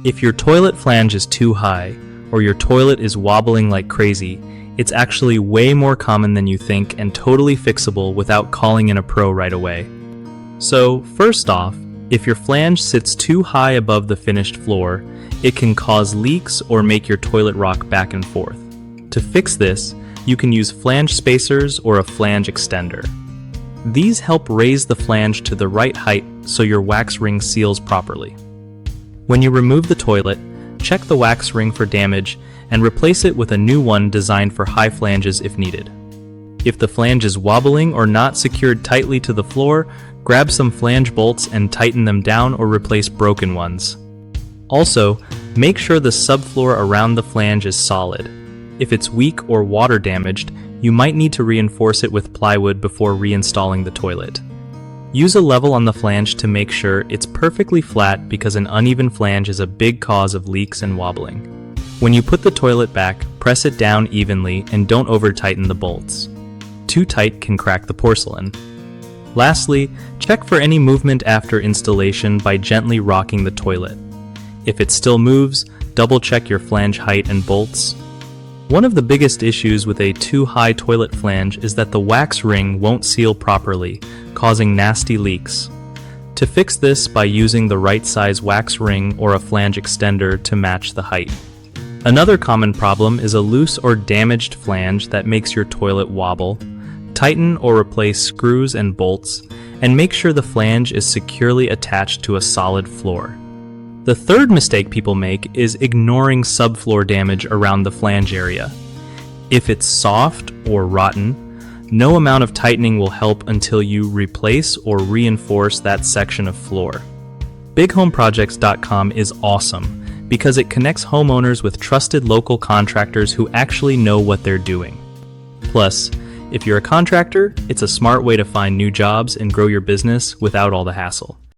If your toilet flange is too high, or your toilet is wobbling like crazy, it's actually way more common than you think and totally fixable without calling in a pro right away. So, first off, if your flange sits too high above the finished floor, it can cause leaks or make your toilet rock back and forth. To fix this, you can use flange spacers or a flange extender. These help raise the flange to the right height so your wax ring seals properly. When you remove the toilet, check the wax ring for damage and replace it with a new one designed for high flanges if needed. If the flange is wobbling or not secured tightly to the floor, grab some flange bolts and tighten them down or replace broken ones. Also, make sure the subfloor around the flange is solid. If it's weak or water damaged, you might need to reinforce it with plywood before reinstalling the toilet. Use a level on the flange to make sure it's perfectly flat because an uneven flange is a big cause of leaks and wobbling. When you put the toilet back, press it down evenly and don't over-tighten the bolts. Too tight can crack the porcelain. Lastly, check for any movement after installation by gently rocking the toilet. If it still moves, double-check your flange height and bolts. One of the biggest issues with a too high toilet flange is that the wax ring won't seal properly, causing nasty leaks. To fix this by using the right size wax ring or a flange extender to match the height. Another common problem is a loose or damaged flange that makes your toilet wobble. Tighten or replace screws and bolts, and make sure the flange is securely attached to a solid floor. The third mistake people make is ignoring subfloor damage around the flange area. If it's soft or rotten, no amount of tightening will help until you replace or reinforce that section of floor. BigHomeProjects.com is awesome because it connects homeowners with trusted local contractors who actually know what they're doing. Plus, if you're a contractor, it's a smart way to find new jobs and grow your business without all the hassle.